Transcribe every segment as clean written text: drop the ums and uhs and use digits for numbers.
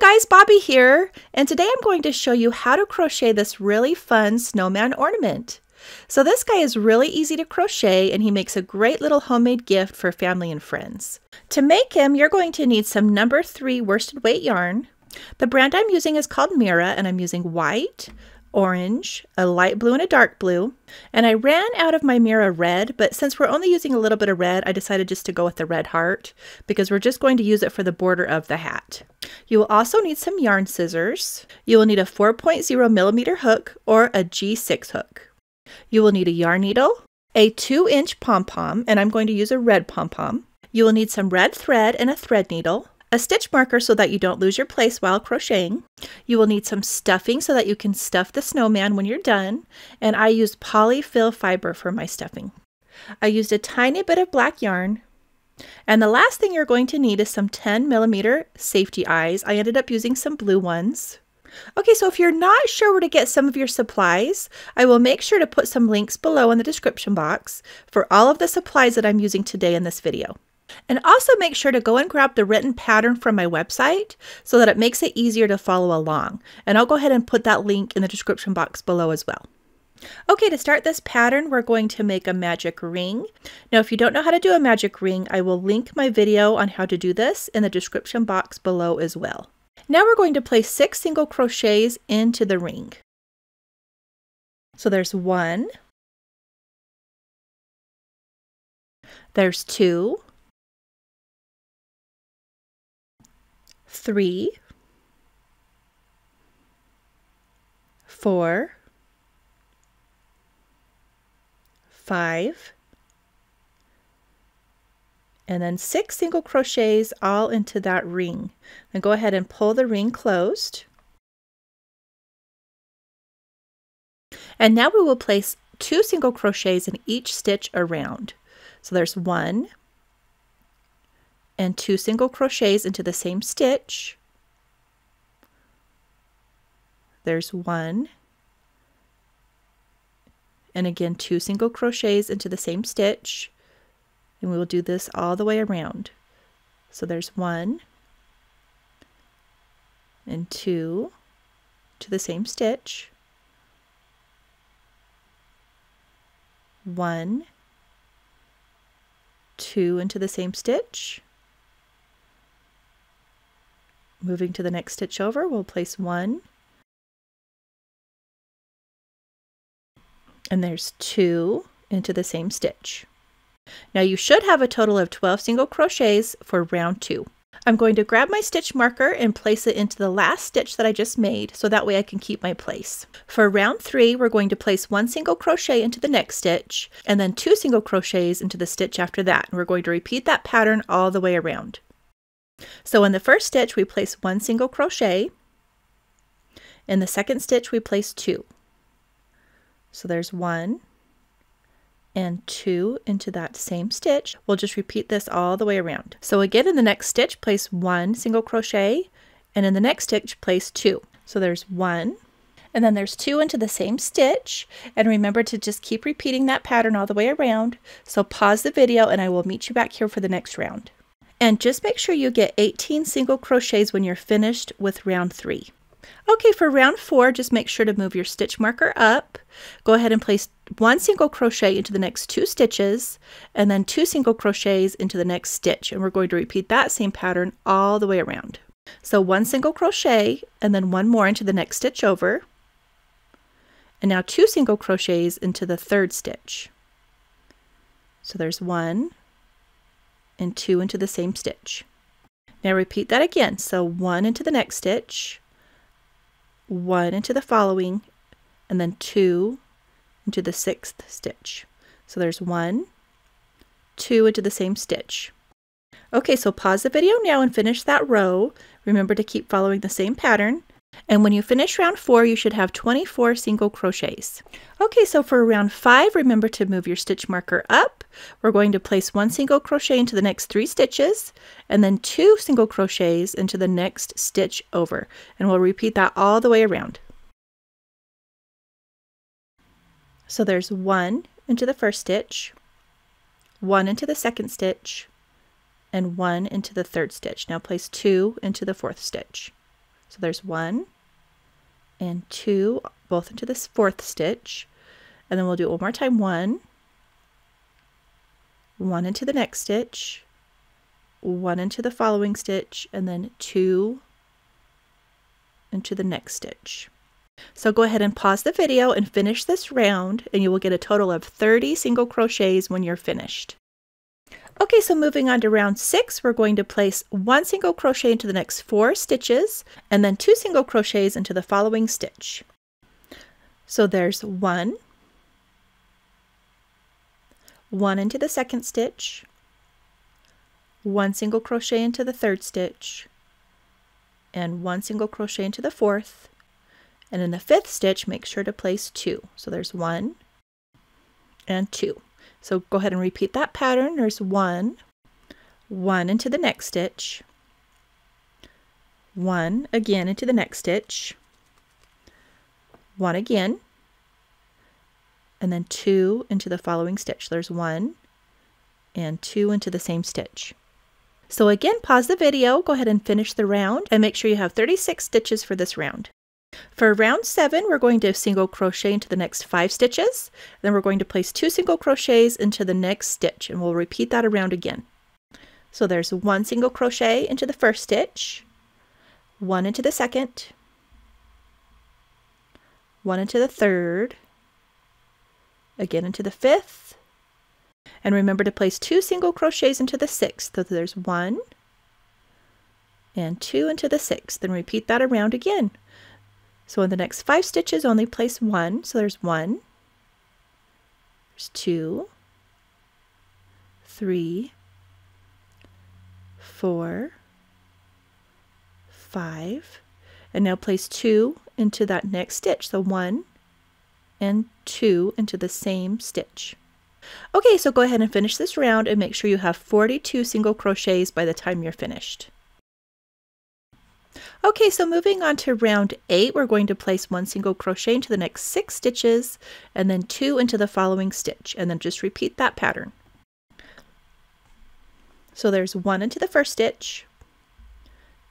Hi guys, Bobby here, and today I'm going to show you how to crochet this really fun snowman ornament. So this guy is really easy to crochet and he makes a great little homemade gift for family and friends. To make him, you're going to need some number 3 worsted weight yarn. The brand I'm using is called Mira, and I'm using white, orange, a light blue, and a dark blue. And I ran out of my Mira red, but since we're only using a little bit of red, I decided just to go with the red heart because we're just going to use it for the border of the hat. You will also need some yarn scissors. You will need a 4.0 millimeter hook or a G6 hook. You will need a yarn needle, a 2-inch pom-pom, and I'm going to use a red pom-pom. You will need some red thread and a thread needle, a stitch marker so that you don't lose your place while crocheting. You will need some stuffing so that you can stuff the snowman when you're done, and I used polyfill fiber for my stuffing. I used a tiny bit of black yarn, and the last thing you're going to need is some 10 millimeter safety eyes. I ended up using some blue ones. Okay, so if you're not sure where to get some of your supplies, I will make sure to put some links below in the description box for all of the supplies that I'm using today in this video. And also make sure to go and grab the written pattern from my website so that it makes it easier to follow along. And I'll go ahead and put that link in the description box below as well. Okay, to start this pattern, we're going to make a magic ring. Now, if you don't know how to do a magic ring, I will link my video on how to do this in the description box below as well. Now we're going to place 6 single crochets into the ring. So there's 1, there's 2, 3, 4, 5, and then 6 single crochets all into that ring. Then go ahead and pull the ring closed. And now we will place 2 single crochets in each stitch around. So there's 1 and 2 single crochets into the same stitch. There's 1 and again 2 single crochets into the same stitch, and we will do this all the way around. So there's 1 and 2 to the same stitch, 1, 2 into the same stitch. Moving to the next stitch over, we'll place 1, and there's 2 into the same stitch. Now you should have a total of 12 single crochets for round 2. I'm going to grab my stitch marker and place it into the last stitch that I just made, so that way I can keep my place. For round 3, we're going to place 1 single crochet into the next stitch, and then 2 single crochets into the stitch after that. And we're going to repeat that pattern all the way around. So in the first stitch, we place 1 single crochet. In the second stitch, we place 2. So there's 1 and 2 into that same stitch. We'll just repeat this all the way around. So again, in the next stitch, place 1 single crochet, and in the next stitch, place 2. So there's 1, and then there's 2 into the same stitch. And remember to just keep repeating that pattern all the way around. So pause the video and I will meet you back here for the next round. And just make sure you get 18 single crochets when you're finished with round 3. Okay, for round 4, just make sure to move your stitch marker up. Go ahead and place 1 single crochet into the next 2 stitches, and then 2 single crochets into the next stitch. And we're going to repeat that same pattern all the way around. So 1 single crochet, and then 1 more into the next stitch over. And now 2 single crochets into the third stitch. So there's 1 and 2 into the same stitch. Now repeat that again. So 1 into the next stitch, 1 into the following, and then 2 into the 6th stitch. So there's 1, 2 into the same stitch. Okay, so pause the video now and finish that row. Remember to keep following the same pattern. And when you finish round 4, you should have 24 single crochets. Okay, so for round 5, remember to move your stitch marker up. We're going to place 1 single crochet into the next 3 stitches, and then 2 single crochets into the next stitch over. And we'll repeat that all the way around. So there's 1 into the first stitch, 1 into the second stitch, and 1 into the third stitch. Now place 2 into the fourth stitch. So there's 1 and 2, both into this 4th stitch, and then we'll do it one more time. 1 into the next stitch, 1 into the following stitch, and then 2 into the next stitch. So go ahead and pause the video and finish this round, and you will get a total of 30 single crochets when you're finished. Okay, so moving on to round 6, we're going to place 1 single crochet into the next 4 stitches, and then 2 single crochets into the following stitch. So there's 1 into the 2nd stitch, 1 single crochet into the 3rd stitch, and 1 single crochet into the 4th, and in the 5th stitch make sure to place 2. So there's 1 and 2. So go ahead and repeat that pattern. There's 1 into the next stitch, 1 again into the next stitch, 1 again, and then 2 into the following stitch. There's 1 and 2 into the same stitch. So again, pause the video, go ahead and finish the round, and make sure you have 36 stitches for this round. For round 7, we're going to single crochet into the next 5 stitches. Then we're going to place 2 single crochets into the next stitch, and we'll repeat that around again. So there's 1 single crochet into the 1st stitch, 1 into the 2nd, 1 into the 3rd, again into the 5th, and remember to place 2 single crochets into the 6th. So there's 1 and 2 into the 6th, then repeat that around again. So in the next 5 stitches, only place 1. So there's 1, there's 2, 3, 4, 5, and now place 2 into that next stitch. So 1 and 2 into the same stitch. Okay, so go ahead and finish this round and make sure you have 42 single crochets by the time you're finished. Okay, so moving on to round 8, we're going to place 1 single crochet into the next 6 stitches, and then 2 into the following stitch, and then just repeat that pattern. So there's 1 into the 1st stitch,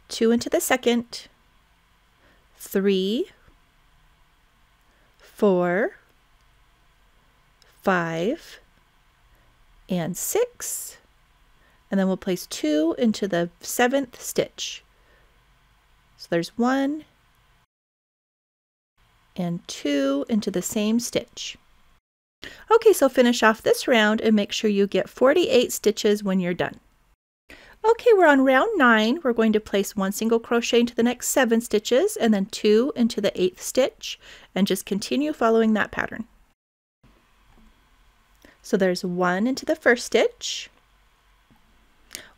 2 into the 2nd, 3, 4, 5, and 6, and then we'll place 2 into the 7th stitch. So there's 1 and 2 into the same stitch. Okay, so finish off this round and make sure you get 48 stitches when you're done. Okay, we're on round 9. We're going to place 1 single crochet into the next 7 stitches, and then 2 into the 8th stitch, and just continue following that pattern. So there's 1 into the 1st stitch,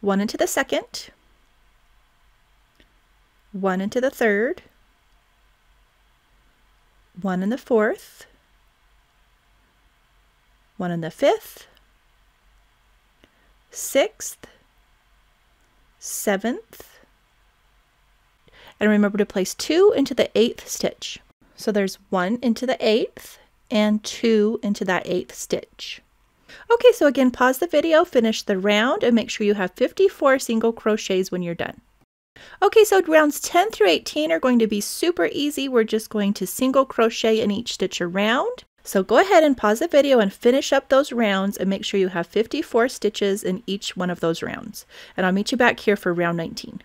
1 into the 2nd, 1 into the 3rd, 1 in the 4th, 1 in the 5th, 6th, 7th, and remember to place 2 into the 8th stitch. So there's 1 into the 8th and 2 into that 8th stitch. Okay, so again, pause the video, finish the round, and make sure you have 54 single crochets when you're done. Okay, so rounds 10 through 18 are going to be super easy. We're just going to single crochet in each stitch around. So go ahead and pause the video and finish up those rounds, and make sure you have 54 stitches in each one of those rounds. And I'll meet you back here for round 19.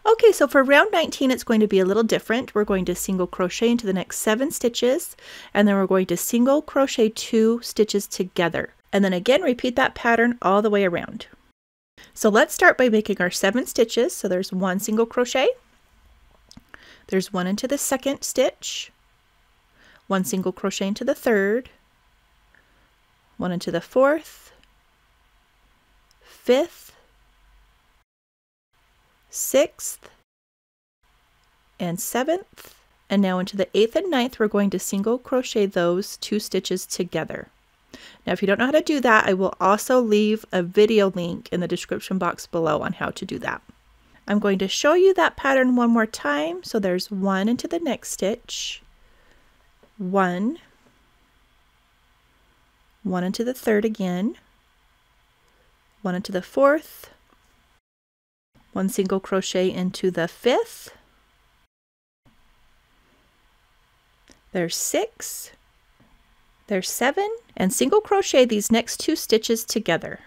Okay, so for round 19, it's going to be a little different. We're going to single crochet into the next 7 stitches, and then we're going to single crochet 2 stitches together. And then again, repeat that pattern all the way around. So let's start by making our 7 stitches. So there's 1 single crochet, there's 1 into the 2nd stitch, 1 single crochet into the 3rd, 1 into the 4th, 5th, 6th, and 7th, and now into the 8th and 9th, we're going to single crochet those 2 stitches together. Now, if you don't know how to do that, I will also leave a video link in the description box below on how to do that. I'm going to show you that pattern one more time. So there's 1 into the next stitch, 1 into the 3rd again, 1 into the 4th, 1 single crochet into the 5th, there's 6, there's 7, and single crochet these next 2 stitches together.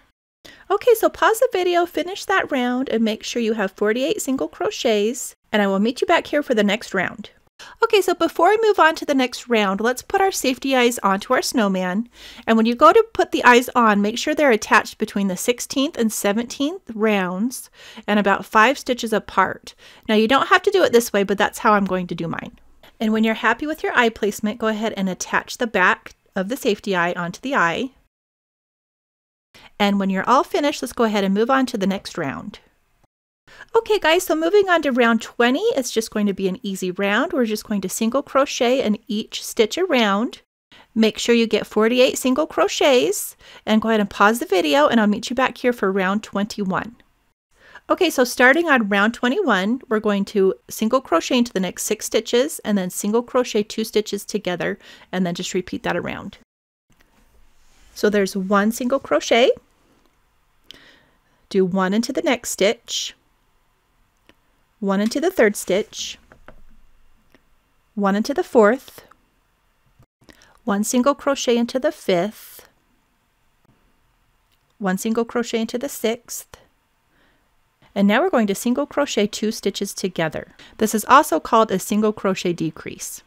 Okay, so pause the video, finish that round, and make sure you have 48 single crochets, and I will meet you back here for the next round. Okay, so before we move on to the next round, let's put our safety eyes onto our snowman. And when you go to put the eyes on, make sure they're attached between the 16th and 17th rounds and about 5 stitches apart. Now you don't have to do it this way, but that's how I'm going to do mine. And when you're happy with your eye placement, go ahead and attach the back of the safety eye onto the eye. And when you're all finished, let's go ahead and move on to the next round. Okay guys, so moving on to round 20, it's just going to be an easy round. We're just going to single crochet in each stitch around. Make sure you get 48 single crochets, and go ahead and pause the video and I'll meet you back here for round 21. Okay, so starting on round 21, we're going to single crochet into the next 6 stitches and then single crochet 2 stitches together and then just repeat that around. So there's 1 single crochet, do 1 into the next stitch, 1 into the 3rd stitch, 1 into the 4th, 1 single crochet into the 5th, 1 single crochet into the 6th, and now we're going to single crochet 2 stitches together. This is also called a single crochet decrease.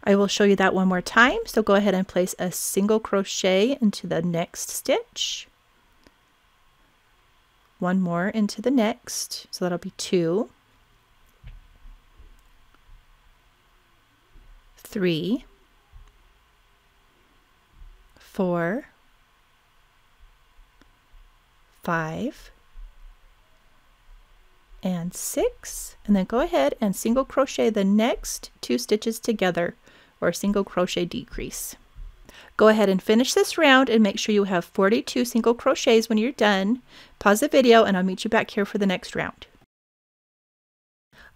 I will show you that one more time, so go ahead and place a single crochet into the next stitch, 1 more into the next, so that'll be 2, 3, 4, 5, and 6, and then go ahead and single crochet the next 2 stitches together, or single crochet decrease. Go ahead and finish this round and make sure you have 42 single crochets when you're done. Pause the video and I'll meet you back here for the next round.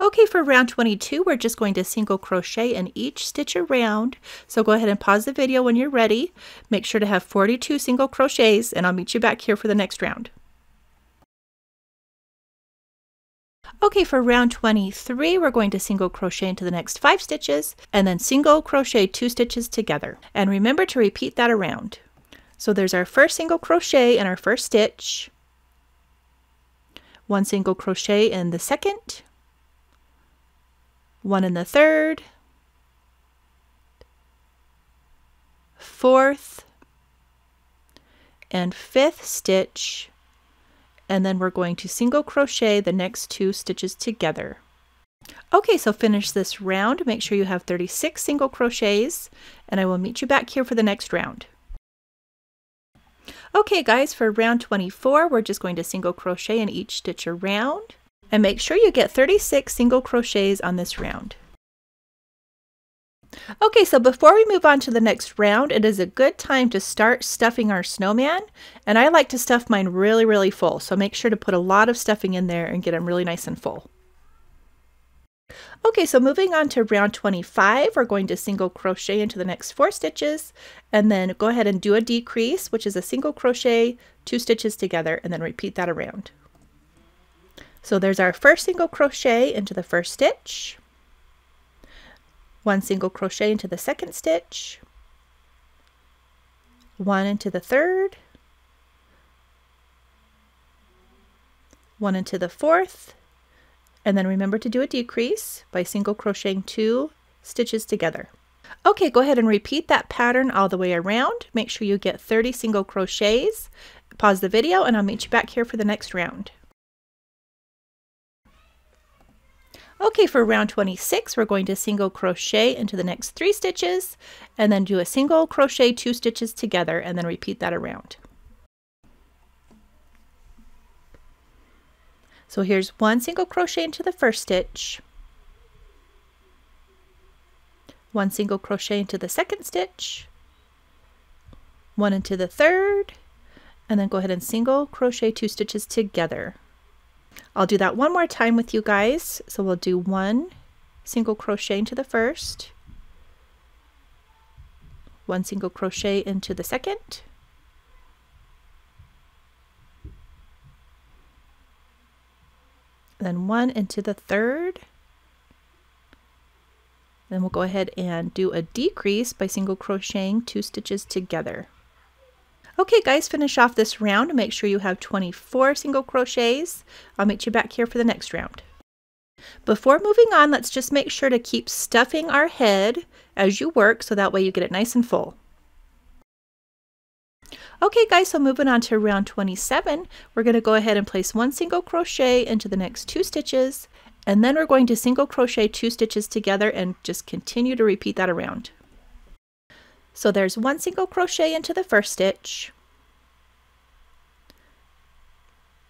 Okay, for round 22, we're just going to single crochet in each stitch around. So go ahead and pause the video when you're ready. Make sure to have 42 single crochets and I'll meet you back here for the next round. Okay, for round 23, we're going to single crochet into the next 5 stitches and then single crochet 2 stitches together. And remember to repeat that around. So there's our first single crochet in our first stitch, 1 single crochet in the second, 1 in the third, 4th, and 5th stitch, and then we're going to single crochet the next 2 stitches together. Okay, so finish this round. Make sure you have 36 single crochets, and I will meet you back here for the next round. Okay guys, for round 24, we're just going to single crochet in each stitch around, and make sure you get 36 single crochets on this round. Okay, so before we move on to the next round, it is a good time to start stuffing our snowman, and I like to stuff mine really full, so make sure to put a lot of stuffing in there and get them really nice and full. Okay, so moving on to round 25, we're going to single crochet into the next 4 stitches, and then go ahead and do a decrease, which is a single crochet, 2 stitches together, and then repeat that around. So there's our first single crochet into the first stitch, 1 single crochet into the second stitch, 1 into the third, 1 into the 4th, and then remember to do a decrease by single crocheting 2 stitches together. Okay, go ahead and repeat that pattern all the way around. Make sure you get 30 single crochets. Pause the video and I'll meet you back here for the next round. Okay, for round 26, we're going to single crochet into the next 3 stitches and then do a single crochet 2 stitches together and then repeat that around. So here's 1 single crochet into the first stitch, 1 single crochet into the second stitch, 1 into the third, and then go ahead and single crochet 2 stitches together. I'll do that one more time with you guys. So we'll do 1 single crochet into the first, 1 single crochet into the second, then 1 into the third, Then we'll go ahead and do a decrease by single crocheting 2 stitches together. Okay guys, finish off this round. Make sure you have 24 single crochets. I'll meet you back here for the next round. Before moving on, let's just make sure to keep stuffing our head as you work so that way you get it nice and full. Okay guys, so moving on to round 27, we're going to go ahead and place 1 single crochet into the next 2 stitches, and then we're going to single crochet 2 stitches together and just continue to repeat that around. So there's 1 single crochet into the first stitch,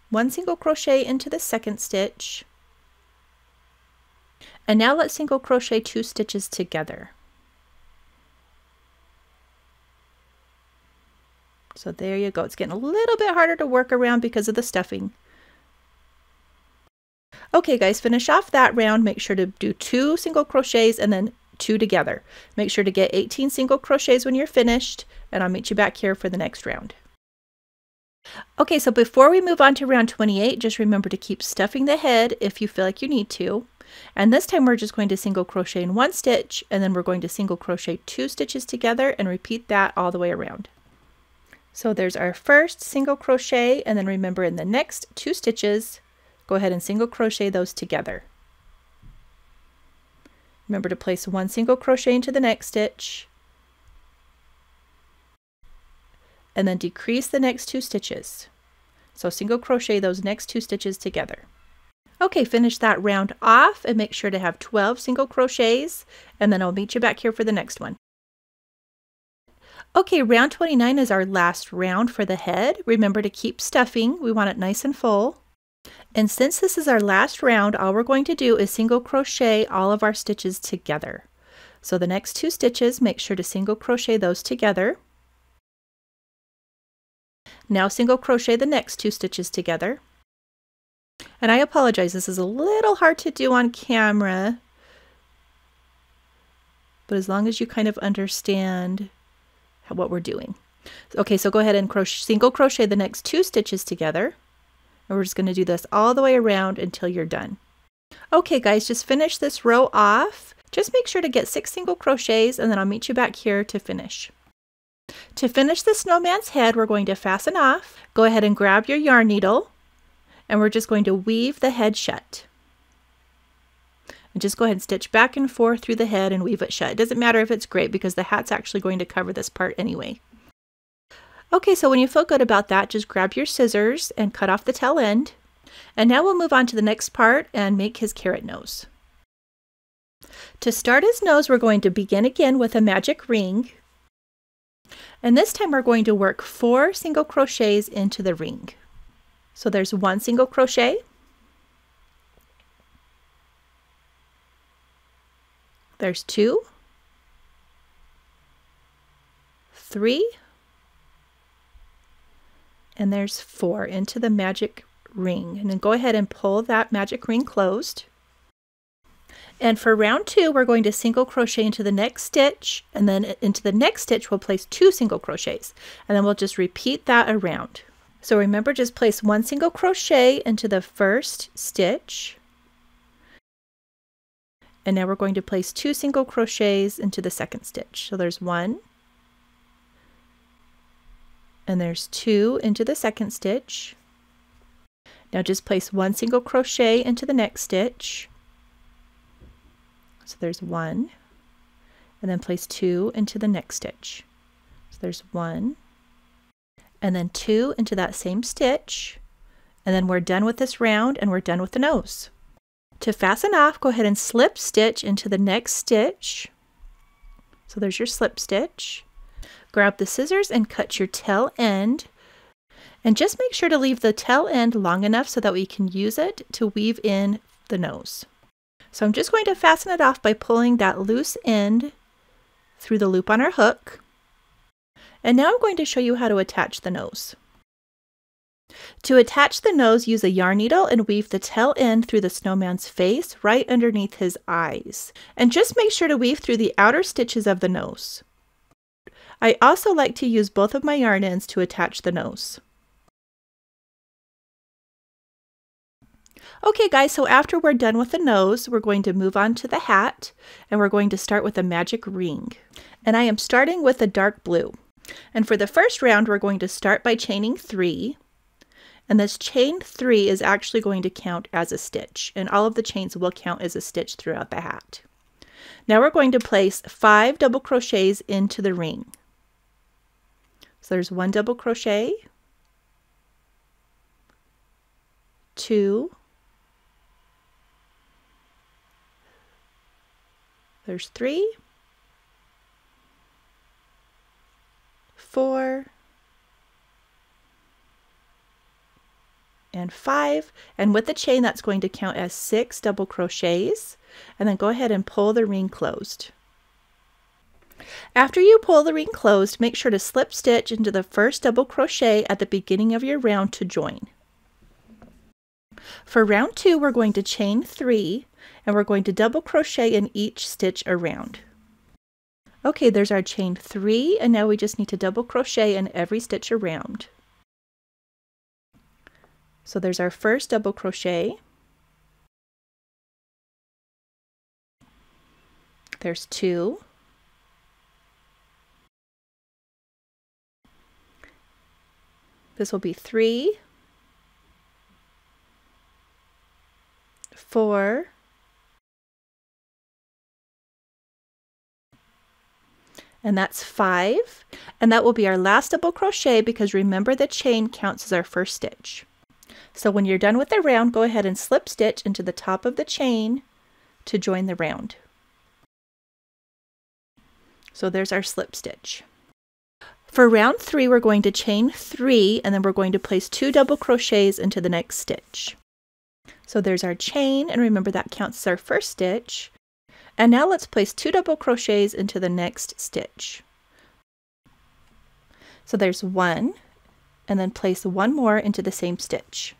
1 single crochet into the second stitch, and now let's single crochet 2 stitches together. So there you go. It's getting a little bit harder to work around because of the stuffing. Okay guys, finish off that round. Make sure to do 2 single crochets and then 2 together. Make sure to get 18 single crochets when you're finished, and I'll meet you back here for the next round. Okay, so before we move on to round 28, just remember to keep stuffing the head if you feel like you need to. And this time we're just going to single crochet in 1 stitch, and then we're going to single crochet 2 stitches together and repeat that all the way around. So there's our first single crochet, and then remember in the next 2 stitches, go ahead and single crochet those together. Remember to place 1 single crochet into the next stitch, and then decrease the next 2 stitches. So single crochet those next 2 stitches together. Okay, finish that round off and make sure to have 12 single crochets, and then I'll meet you back here for the next one. Okay, round 29 is our last round for the head. Remember to keep stuffing. We want it nice and full. And since this is our last round, all we're going to do is single crochet all of our stitches together. So the next 2 stitches, make sure to single crochet those together. Now single crochet the next 2 stitches together. And I apologize, this is a little hard to do on camera, but as long as you kind of understand what we're doing. Okay, so go ahead and single crochet the next 2 stitches together, and we're just going to do this all the way around until you're done. Okay guys, just finish this row off. Just make sure to get 6 single crochets, and then I'll meet you back here to finish. To finish the snowman's head, we're going to fasten off. Go ahead and grab your yarn needle, and we're just going to weave the head shut. And just go ahead and stitch back and forth through the head and weave it shut. It doesn't matter if it's great because the hat's actually going to cover this part anyway. Okay, so when you feel good about that, just grab your scissors and cut off the tail end. And now we'll move on to the next part and make his carrot nose. To start his nose, we're going to begin again with a magic ring. And this time we're going to work 4 single crochets into the ring. So there's 1 single crochet, there's 2, 3, and there's 4 into the magic ring. And then go ahead and pull that magic ring closed. And for round 2, we're going to single crochet into the next stitch, and then into the next stitch we'll place 2 single crochets, and then we'll just repeat that around. So remember, just place 1 single crochet into the first stitch, and now we're going to place 2 single crochets into the second stitch. So there's 1, and there's 2 into the second stitch. Now just place 1 single crochet into the next stitch. So there's 1, and then place 2 into the next stitch. So there's 1, and then 2 into that same stitch, and then we're done with this round and we're done with the nose. To fasten off, go ahead and slip stitch into the next stitch. So there's your slip stitch. Grab the scissors and cut your tail end, and just make sure to leave the tail end long enough so that we can use it to weave in the nose. So I'm just going to fasten it off by pulling that loose end through the loop on our hook. And now I'm going to show you how to attach the nose. To attach the nose, use a yarn needle and weave the tail end through the snowman's face right underneath his eyes. And just make sure to weave through the outer stitches of the nose. I also like to use both of my yarn ends to attach the nose. Okay guys, so after we're done with the nose, we're going to move on to the hat, and we're going to start with a magic ring. And I am starting with a dark blue. And for the first round, we're going to start by chaining 3. And this chain 3 is actually going to count as a stitch, and all of the chains will count as a stitch throughout the hat. Now we're going to place 5 double crochets into the ring. So there's 1 double crochet, 2, there's 3, 4, and 5, and with the chain that's going to count as 6 double crochets, and then go ahead and pull the ring closed. After you pull the ring closed, make sure to slip stitch into the first double crochet at the beginning of your round to join. For round 2, we're going to chain 3, and we're going to double crochet in each stitch around. Okay, there's our chain 3, and now we just need to double crochet in every stitch around. So there's our first double crochet. There's 2. This will be 3, 4, and that's 5, and that will be our last double crochet because remember the chain counts as our first stitch. So when you're done with the round, go ahead and slip stitch into the top of the chain to join the round. So there's our slip stitch. For round 3, we're going to chain 3, and then we're going to place 2 double crochets into the next stitch. So there's our chain, and remember that counts as our first stitch. And now let's place 2 double crochets into the next stitch. So there's 1, and then place 1 more into the same stitch.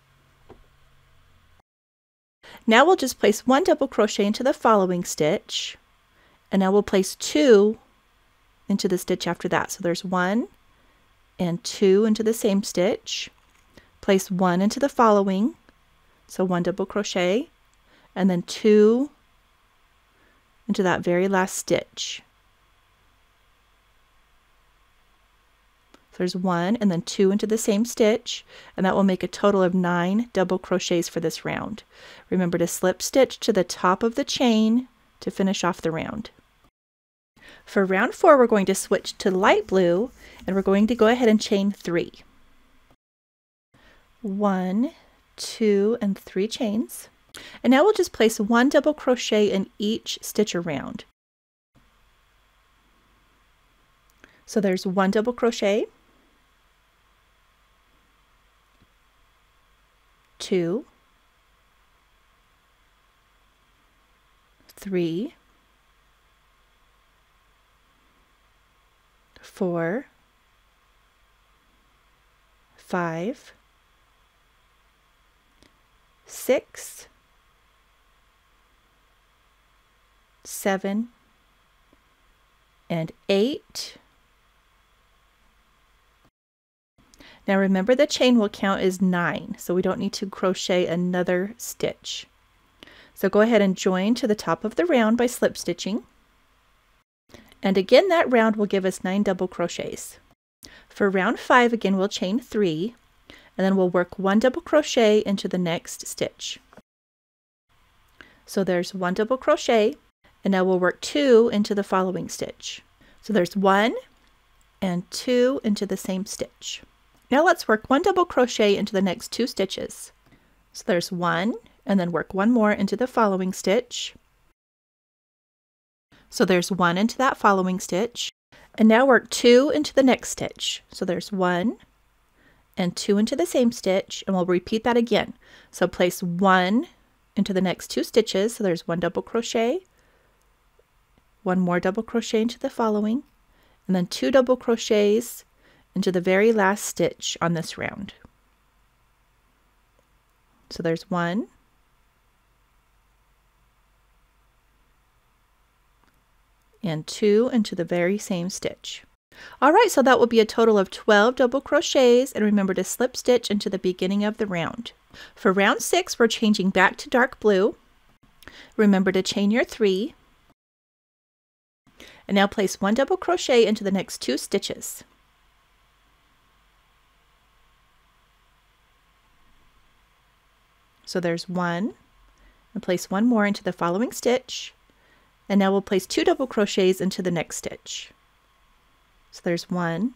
Now we'll just place 1 double crochet into the following stitch, and now we'll place 2 into the stitch after that. So there's 1 and 2 into the same stitch, place 1 into the following, so 1 double crochet, and then 2 into that very last stitch. So there's 1 and then 2 into the same stitch, and that will make a total of 9 double crochets for this round. Remember to slip stitch to the top of the chain to finish off the round. For round 4, we're going to switch to light blue, and we're going to go ahead and chain 3. 1, 2, and 3 chains. And now we'll just place 1 double crochet in each stitch around. So there's 1 double crochet, 2, 3, 4, 5, 6, 7, and 8. Now remember the chain will count as 9, so we don't need to crochet another stitch. So go ahead and join to the top of the round by slip stitching. And again, that round will give us 9 double crochets. For round 5, again, we'll chain 3, and then we'll work 1 double crochet into the next stitch. So there's 1 double crochet, and now we'll work 2 into the following stitch. So there's 1 and 2 into the same stitch. Now let's work 1 double crochet into the next 2 stitches. So there's 1, and then work 1 more into the following stitch. So there's 1 into that following stitch, and now work 2 into the next stitch. So there's 1 and 2 into the same stitch, and we'll repeat that again. So place 1 into the next 2 stitches, so there's 1 double crochet, 1 more double crochet into the following, and then 2 double crochets into the very last stitch on this round. So there's 1, and 2 into the very same stitch. Alright, so that will be a total of 12 double crochets, and remember to slip stitch into the beginning of the round. For round 6, we're changing back to dark blue. Remember to chain your 3. And now place 1 double crochet into the next 2 stitches. So there's 1, and place 1 more into the following stitch. And now we'll place 2 double crochets into the next stitch. So there's 1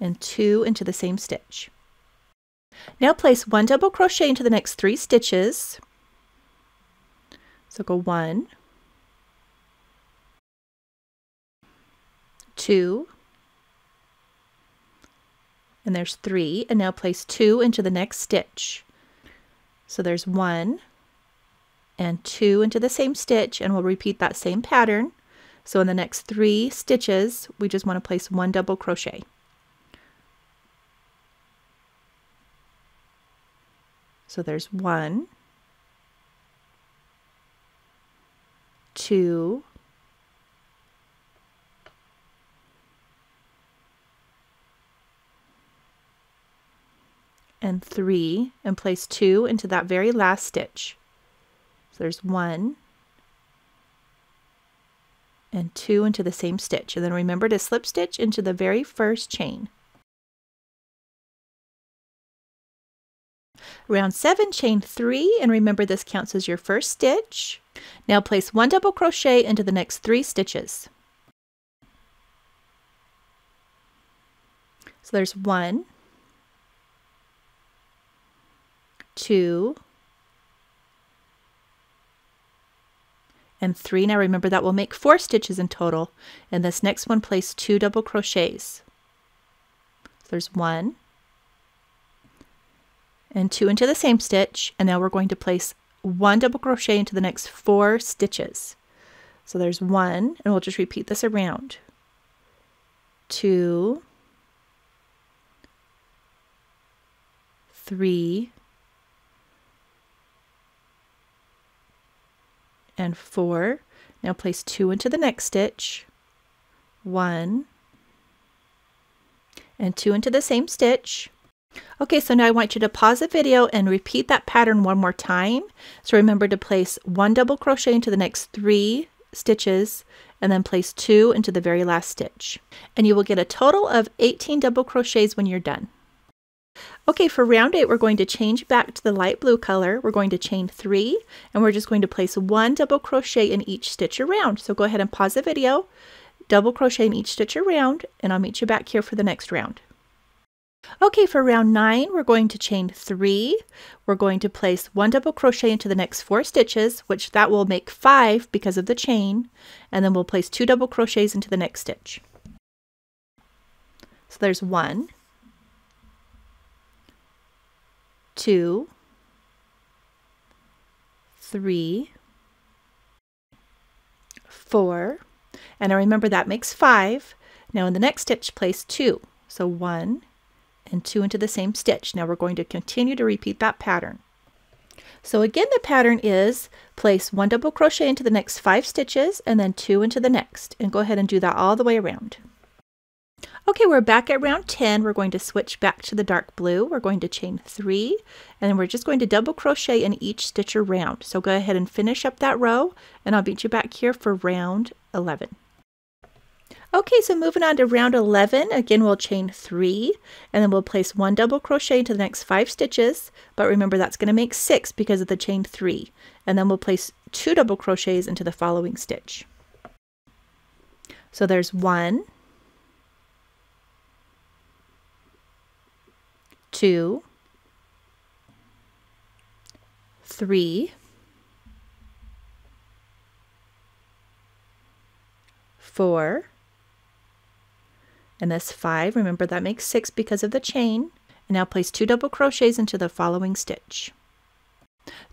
and 2 into the same stitch. Now place 1 double crochet into the next 3 stitches. So go 1, 2, and there's 3, and now place 2 into the next stitch. So there's 1 and 2 into the same stitch, and we'll repeat that same pattern. So in the next 3 stitches, we just want to place 1 double crochet. So there's 1, 2, and 3, and place 2 into that very last stitch. So there's 1 and 2 into the same stitch, and then remember to slip stitch into the very first chain. Round 7, chain 3, and remember this counts as your first stitch. Now place 1 double crochet into the next 3 stitches. So there's 1, 2, and 3. Now remember that will make 4 stitches in total, and this next one place 2 double crochets. So there's 1 and 2 into the same stitch, and now we're going to place 1 double crochet into the next 4 stitches. So there's 1, and we'll just repeat this around. 2, 3, and 4. Now place 2 into the next stitch, 1, and 2 into the same stitch. Okay, so now I want you to pause the video and repeat that pattern one more time. So remember to place 1 double crochet into the next 3 stitches, and then place 2 into the very last stitch. And you will get a total of 18 double crochets when you're done. Okay, for round 8, we're going to change back to the light blue color. We're going to chain 3, and we're just going to place 1 double crochet in each stitch around. So go ahead and pause the video, double crochet in each stitch around, and I'll meet you back here for the next round. Okay, for round 9, we're going to chain 3. We're going to place 1 double crochet into the next 4 stitches, which that will make 5 because of the chain, and then we'll place 2 double crochets into the next stitch. So there's 1, 2, 3, 4, and now remember that makes 5. Now in the next stitch, place 2. So 1 and 2 into the same stitch. Now we're going to continue to repeat that pattern. So again, the pattern is place 1 double crochet into the next 5 stitches and then 2 into the next, and go ahead and do that all the way around. Okay, we're back at round 10. We're going to switch back to the dark blue. We're going to chain 3, and then we're just going to double crochet in each stitch around. So go ahead and finish up that row, and I'll meet you back here for round 11. Okay, so moving on to round 11, again we'll chain 3, and then we'll place 1 double crochet into the next 5 stitches, but remember that's going to make 6 because of the chain 3, and then we'll place 2 double crochets into the following stitch. So there's 1, 2, 3, 4, and this 5. Remember that makes 6 because of the chain. And now place 2 double crochets into the following stitch.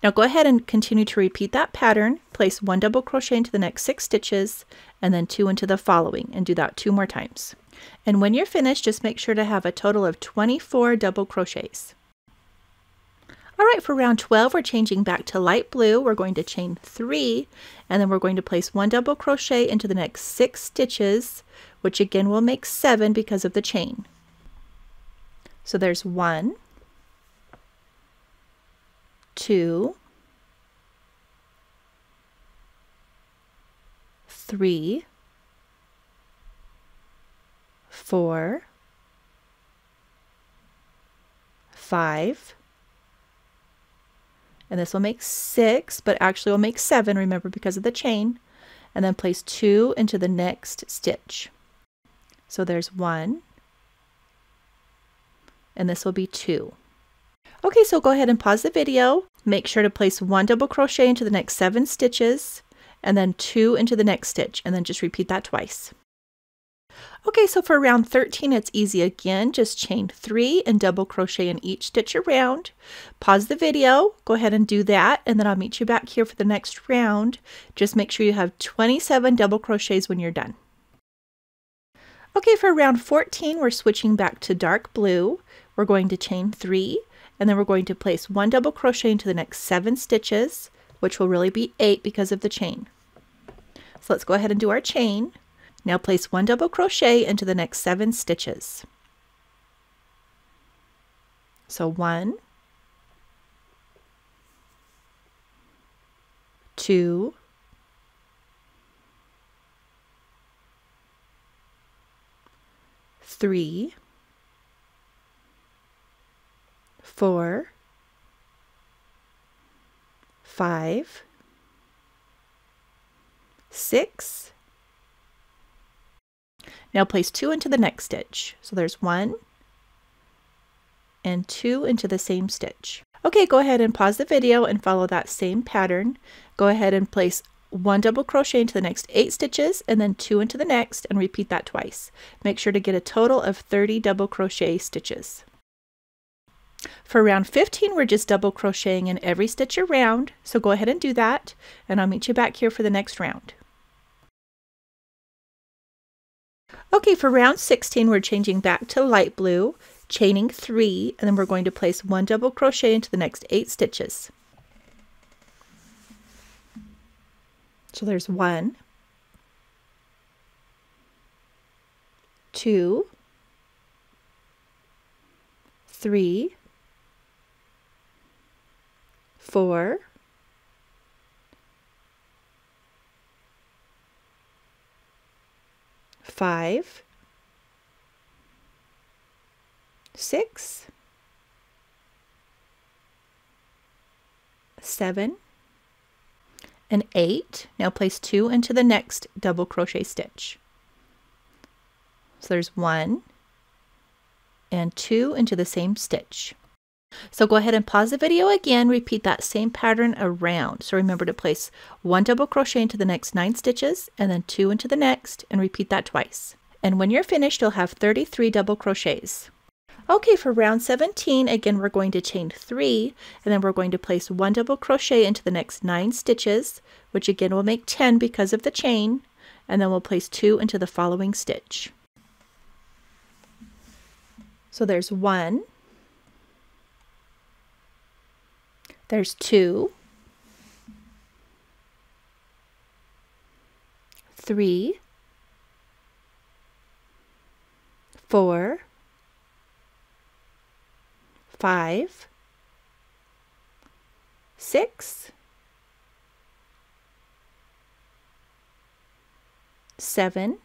Now go ahead and continue to repeat that pattern. Place 1 double crochet into the next 6 stitches, and then 2 into the following, and do that 2 more times. And when you're finished, just make sure to have a total of 24 double crochets. All right, for round 12, we're changing back to light blue. We're going to chain 3, and then we're going to place 1 double crochet into the next 6 stitches, which again will make 7 because of the chain. So there's 1, 2, 3, 4, 5, and this will make 6, but actually will make 7, remember, because of the chain, and then place 2 into the next stitch. So there's 1, and this will be 2. Okay, so go ahead and pause the video. Make sure to place 1 double crochet into the next 7 stitches, and then 2 into the next stitch, and then just repeat that twice. Okay, so for round 13, it's easy again. Just chain 3 and double crochet in each stitch around. Pause the video, go ahead and do that, and then I'll meet you back here for the next round. Just make sure you have 27 double crochets when you're done. Okay, for round 14, we're switching back to dark blue. We're going to chain 3, and then we're going to place 1 double crochet into the next 7 stitches, which will really be 8 because of the chain. So let's go ahead and do our chain. Now place 1 double crochet into the next 7 stitches. So 1, 2, 3, 4, 5, 6. Now place 2 into the next stitch. So there's 1 and 2 into the same stitch. Okay, go ahead and pause the video and follow that same pattern. Go ahead and place 1 double crochet into the next 8 stitches and then 2 into the next, and repeat that twice. Make sure to get a total of 30 double crochet stitches. For round 15, we're just double crocheting in every stitch around, so go ahead and do that, and I'll meet you back here for the next round. Okay, for round 16, we're changing back to light blue, chaining 3, and then we're going to place 1 double crochet into the next 8 stitches. So there's 1, 2, 3, 4, 5, 6, 7, and 8. Now place 2 into the next double crochet stitch. So there's 1 and 2 into the same stitch. So go ahead and pause the video again, repeat that same pattern around. So remember to place 1 double crochet into the next 9 stitches and then 2 into the next, and repeat that twice. And when you're finished, you'll have 33 double crochets. Okay, for round 17, again, we're going to chain 3, and then we're going to place 1 double crochet into the next 9 stitches, which again will make 10 because of the chain, and then we'll place 2 into the following stitch. So there's 1, there's 2, 3, 4, 5, 6, 7,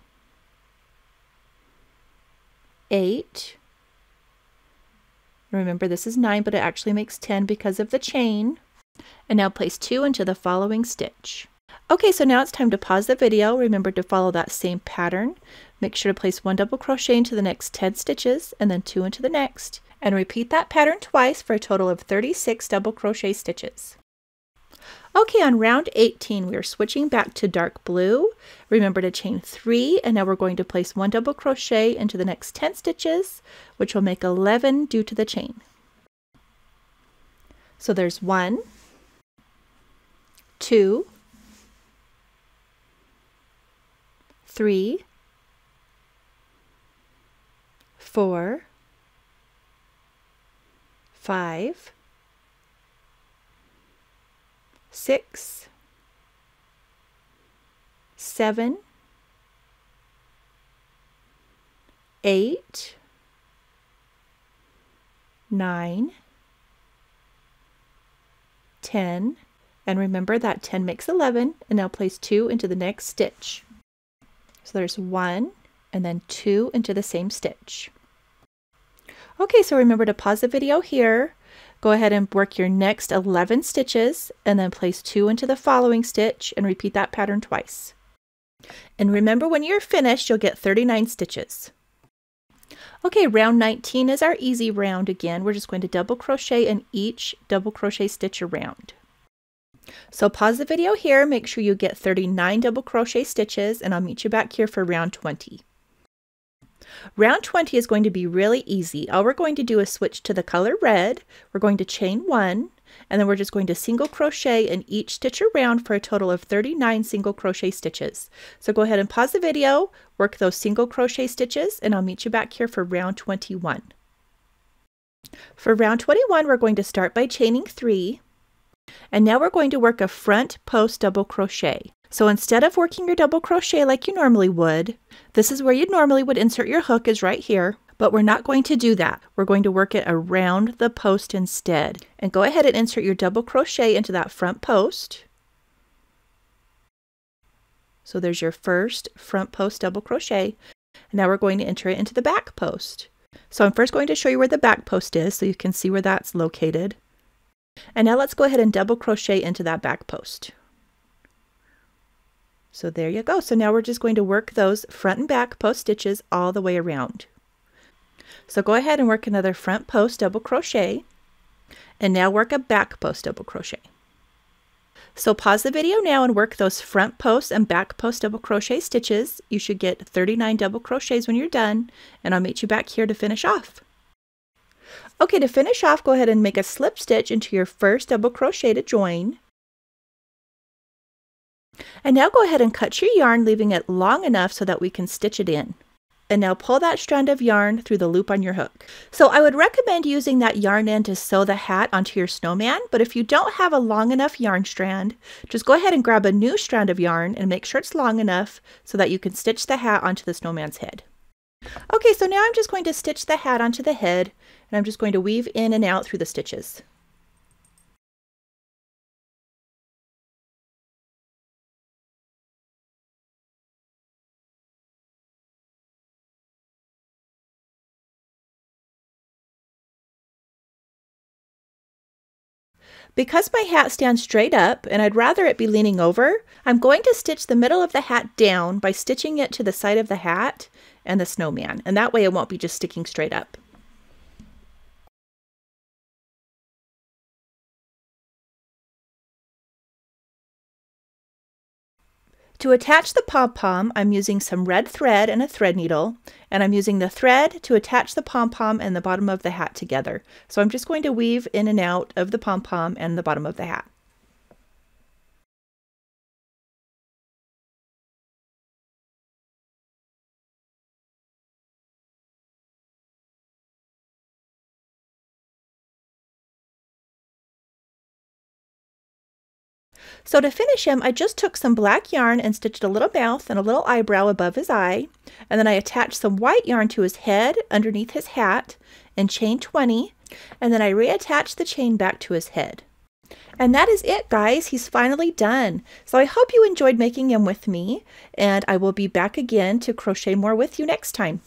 8. Remember, this is 9, but it actually makes 10 because of the chain. And now place 2 into the following stitch. Okay, so now it's time to pause the video. Remember to follow that same pattern. Make sure to place 1 double crochet into the next 10 stitches and then 2 into the next. And repeat that pattern twice for a total of 36 double crochet stitches. Okay, on round 18, we are switching back to dark blue. Remember to chain 3, and now we're going to place 1 double crochet into the next 10 stitches, which will make 11 due to the chain. So there's 1, 2, 3, 4, 5, 6, 7, 8, 9, 10, and remember that 10 makes 11, and now place 2 into the next stitch. So there's 1 and then 2 into the same stitch. Okay, so remember to pause the video here, go ahead and work your next 11 stitches, and then place 2 into the following stitch and repeat that pattern twice. And remember, when you're finished, you'll get 39 stitches. Okay, round 19 is our easy round again. We're just going to double crochet in each double crochet stitch around. So pause the video here, make sure you get 39 double crochet stitches, and I'll meet you back here for round 20. Round 20 is going to be really easy. All we're going to do is switch to the color red. We're going to chain 1, and then we're just going to single crochet in each stitch around for a total of 39 single crochet stitches. So go ahead and pause the video, work those single crochet stitches, and I'll meet you back here for round 21. For round 21, we're going to start by chaining 3, and now we're going to work a front post double crochet. So instead of working your double crochet like you normally would, this is where you normally would insert your hook, is right here, but we're not going to do that. We're going to work it around the post instead. And go ahead and insert your double crochet into that front post. So there's your first front post double crochet. And now we're going to enter it into the back post. So I'm first going to show you where the back post is so you can see where that's located. And now let's go ahead and double crochet into that back post. So there you go. So now we're just going to work those front and back post stitches all the way around. So go ahead and work another front post double crochet, and now work a back post double crochet. So pause the video now and work those front post and back post double crochet stitches. You should get 39 double crochets when you're done, and I'll meet you back here to finish off. Okay, to finish off, go ahead and make a slip stitch into your first double crochet to join. And now go ahead and cut your yarn, leaving it long enough so that we can stitch it in. And now pull that strand of yarn through the loop on your hook. So I would recommend using that yarn end to sew the hat onto your snowman, but if you don't have a long enough yarn strand, just go ahead and grab a new strand of yarn and make sure it's long enough so that you can stitch the hat onto the snowman's head. Okay, so now I'm just going to stitch the hat onto the head, and I'm just going to weave in and out through the stitches. Because my hat stands straight up and I'd rather it be leaning over, I'm going to stitch the middle of the hat down by stitching it to the side of the hat and the snowman, and that way it won't be just sticking straight up. To attach the pom-pom, I'm using some red thread and a thread needle, and I'm using the thread to attach the pom-pom and the bottom of the hat together. So I'm just going to weave in and out of the pom-pom and the bottom of the hat. So to finish him, I just took some black yarn and stitched a little mouth and a little eyebrow above his eye, and then I attached some white yarn to his head underneath his hat and chain 20, and then I reattached the chain back to his head. And that is it, guys. He's finally done. So I hope you enjoyed making him with me, and I will be back again to crochet more with you next time.